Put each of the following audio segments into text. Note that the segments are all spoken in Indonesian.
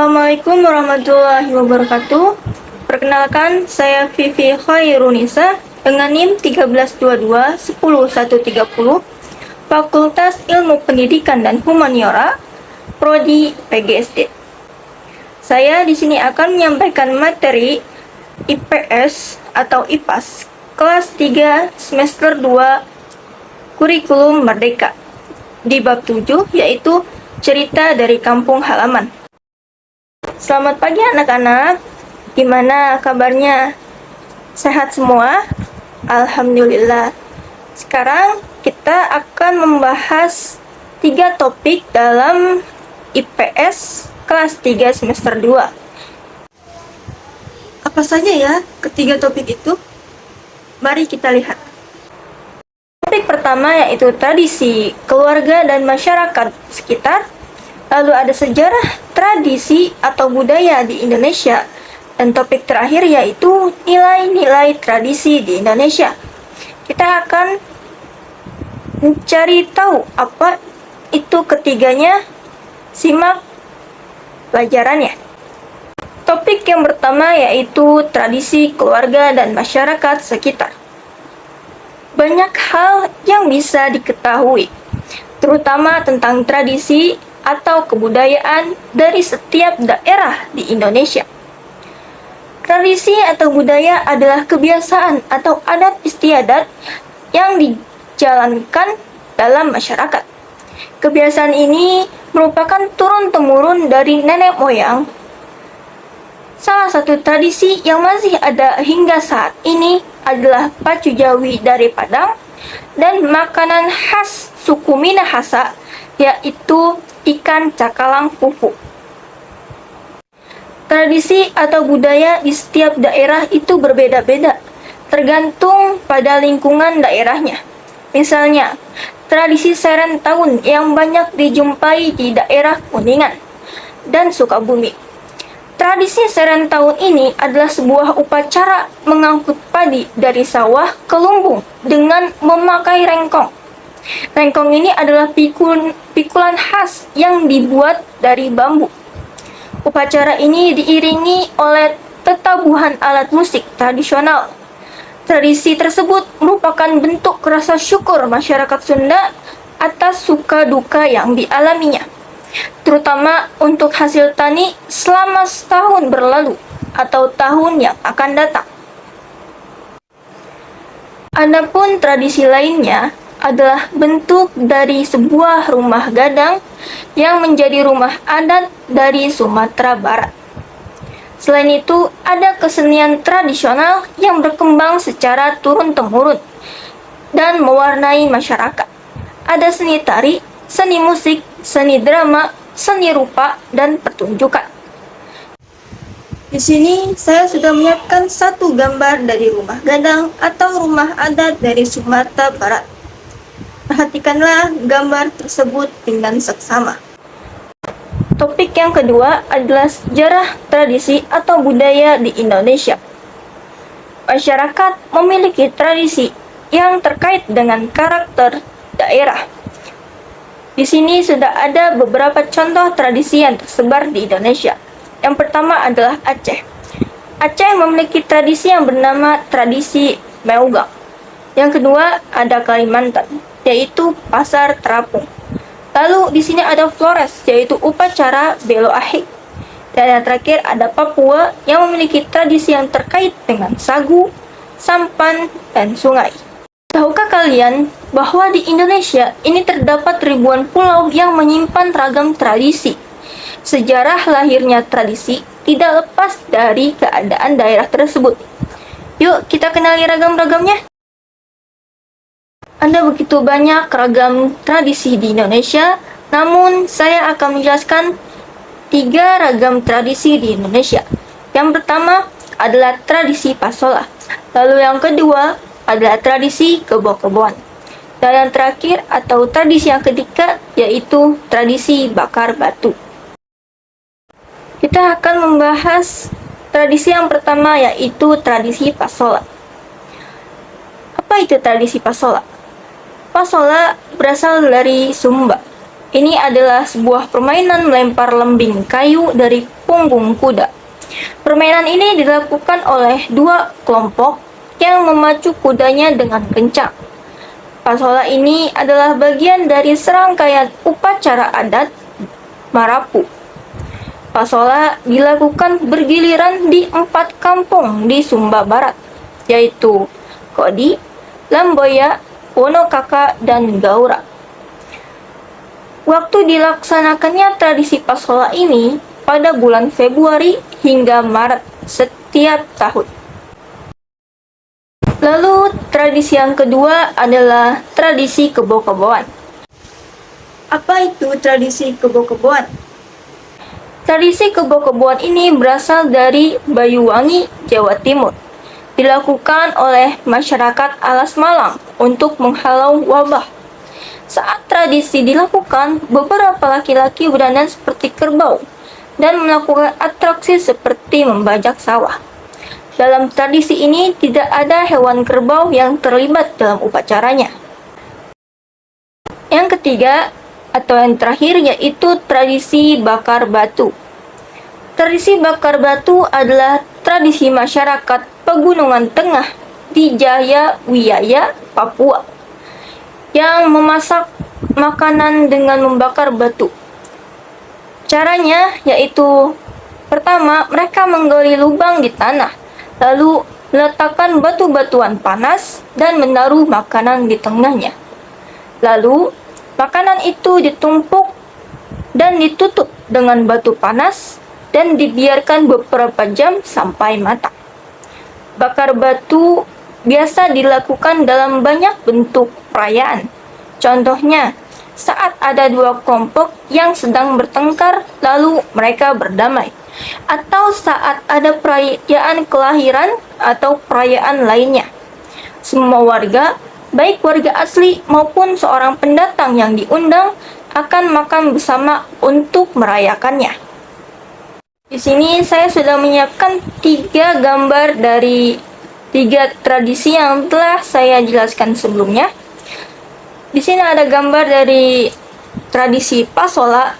Assalamualaikum warahmatullahi wabarakatuh. Perkenalkan, saya Vivi Khairunisa dengan NIM 1322-10130, Fakultas Ilmu Pendidikan dan Humaniora, Prodi PGSD. Saya di sini akan menyampaikan materi IPS atau IPAS kelas 3 semester 2 Kurikulum Merdeka di bab 7, yaitu cerita dari kampung halaman. Selamat pagi anak-anak, gimana kabarnya? Sehat semua? Alhamdulillah. Sekarang kita akan membahas 3 topik dalam IPS kelas 3 semester 2. Apa saja ya ketiga topik itu? Mari kita lihat. Topik pertama yaitu tradisi, keluarga, dan masyarakat sekitar. Lalu ada sejarah, tradisi, atau budaya di Indonesia. Dan topik terakhir yaitu nilai-nilai tradisi di Indonesia. Kita akan mencari tahu apa itu ketiganya. Simak pelajarannya. Topik yang pertama yaitu tradisi, keluarga, dan masyarakat sekitar. Banyak hal yang bisa diketahui, terutama tentang tradisi atau kebudayaan dari setiap daerah di Indonesia. Tradisi atau budaya adalah kebiasaan atau adat istiadat yang dijalankan dalam masyarakat. Kebiasaan ini merupakan turun-temurun dari nenek moyang. Salah satu tradisi yang masih ada hingga saat ini adalah pacu Jawi dari Padang dan makanan khas suku Minahasa, yaitu ikan cakalang fufu. Tradisi atau budaya di setiap daerah itu berbeda-beda, tergantung pada lingkungan daerahnya. Misalnya, tradisi Seren Tahun yang banyak dijumpai di daerah Kuningan dan Sukabumi. Tradisi Seren Tahun ini adalah sebuah upacara mengangkut padi dari sawah ke lumbung dengan memakai rengkong. Rengkong ini adalah pikulan khas yang dibuat dari bambu. Upacara ini diiringi oleh tetabuhan alat musik tradisional. Tradisi tersebut merupakan bentuk rasa syukur masyarakat Sunda atas suka duka yang dialaminya, terutama untuk hasil tani selama setahun berlalu atau tahun yang akan datang. Adapun tradisi lainnya adalah bentuk dari sebuah rumah gadang yang menjadi rumah adat dari Sumatera Barat. Selain itu, ada kesenian tradisional yang berkembang secara turun-temurun dan mewarnai masyarakat. Ada seni tari, seni musik, seni drama, seni rupa, dan pertunjukan. Di sini saya sudah menyiapkan satu gambar dari rumah gadang atau rumah adat dari Sumatera Barat. Perhatikanlah gambar tersebut dengan seksama. Topik yang kedua adalah sejarah, tradisi, atau budaya di Indonesia. Masyarakat memiliki tradisi yang terkait dengan karakter daerah. Di sini sudah ada beberapa contoh tradisi yang tersebar di Indonesia. Yang pertama adalah Aceh. Aceh memiliki tradisi yang bernama tradisi Meugang. Yang kedua ada Kalimantan, yaitu Pasar Terapung. Lalu di sini ada Flores, yaitu upacara Belo Ahik. Dan yang terakhir ada Papua yang memiliki tradisi yang terkait dengan sagu, sampan, dan sungai. Tahukah kalian bahwa di Indonesia ini terdapat ribuan pulau yang menyimpan ragam tradisi? Sejarah lahirnya tradisi tidak lepas dari keadaan daerah tersebut. Yuk kita kenali ragam-ragamnya. Ada begitu banyak ragam tradisi di Indonesia, namun saya akan menjelaskan 3 ragam tradisi di Indonesia. Yang pertama adalah tradisi Pasola, lalu yang kedua adalah tradisi kebo-keboan, dan yang terakhir atau tradisi yang ketiga yaitu tradisi bakar batu. Kita akan membahas tradisi yang pertama yaitu tradisi Pasola. Apa itu tradisi Pasola? Pasola berasal dari Sumba. Ini adalah sebuah permainan melempar lembing kayu dari punggung kuda. Permainan ini dilakukan oleh dua kelompok yang memacu kudanya dengan kencang. Pasola ini adalah bagian dari serangkaian upacara adat Marapu. Pasola dilakukan bergiliran di 4 kampung di Sumba Barat, yaitu Kodi, Lamboya, Wonokaka, dan Gaura. Waktu dilaksanakannya tradisi pasola ini pada bulan Februari hingga Maret setiap tahun. Lalu, tradisi yang kedua adalah tradisi kebo-keboan. Apa itu tradisi kebo-keboan? Tradisi kebo-keboan ini berasal dari Banyuwangi, Jawa Timur. Dilakukan oleh masyarakat Alas Malang untuk menghalau wabah. Saat tradisi dilakukan, beberapa laki-laki berdandan seperti kerbau dan melakukan atraksi seperti membajak sawah. Dalam tradisi ini tidak ada hewan kerbau yang terlibat dalam upacaranya. Yang ketiga atau yang terakhir yaitu tradisi bakar batu. Tradisi bakar batu adalah tradisi masyarakat Pegunungan Tengah di Jaya Wijaya, Papua, yang memasak makanan dengan membakar batu. Caranya yaitu pertama, mereka menggali lubang di tanah, lalu meletakkan batu-batuan panas dan menaruh makanan di tengahnya. Lalu, makanan itu ditumpuk dan ditutup dengan batu panas dan dibiarkan beberapa jam sampai matang. Bakar batu biasa dilakukan dalam banyak bentuk perayaan. Contohnya, saat ada dua kelompok yang sedang bertengkar lalu mereka berdamai, atau saat ada perayaan kelahiran atau perayaan lainnya. Semua warga, baik warga asli maupun seorang pendatang yang diundang, akan makan bersama untuk merayakannya. Di sini saya sudah menyiapkan 3 gambar dari 3 tradisi yang telah saya jelaskan sebelumnya. Di sini ada gambar dari tradisi pasola,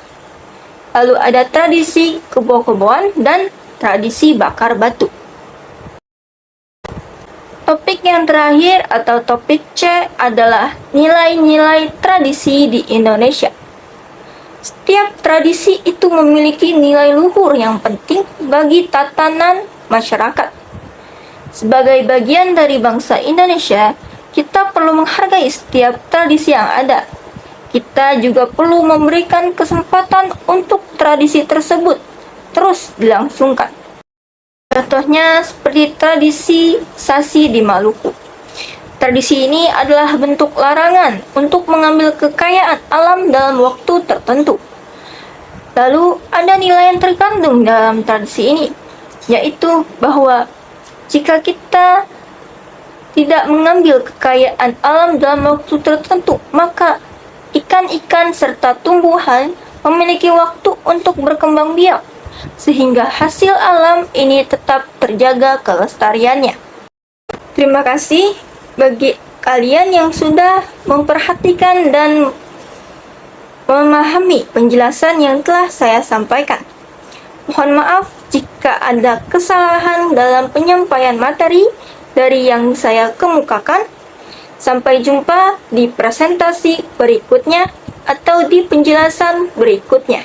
lalu ada tradisi kebo-keboan dan tradisi bakar batu. Topik yang terakhir atau topik C adalah nilai-nilai tradisi di Indonesia. Setiap tradisi itu memiliki nilai luhur yang penting bagi tatanan masyarakat. Sebagai bagian dari bangsa Indonesia, kita perlu menghargai setiap tradisi yang ada. Kita juga perlu memberikan kesempatan untuk tradisi tersebut terus dilangsungkan. Contohnya seperti tradisi Sasi di Maluku. Tradisi ini adalah bentuk larangan untuk mengambil kekayaan alam dalam waktu tertentu. Lalu ada nilai yang terkandung dalam tradisi ini, yaitu bahwa jika kita tidak mengambil kekayaan alam dalam waktu tertentu, maka ikan-ikan serta tumbuhan memiliki waktu untuk berkembang biak, sehingga hasil alam ini tetap terjaga kelestariannya. Terima kasih bagi kalian yang sudah memperhatikan dan memahami penjelasan yang telah saya sampaikan. Mohon maaf jika ada kesalahan dalam penyampaian materi dari yang saya kemukakan. Sampai jumpa di presentasi berikutnya atau di penjelasan berikutnya.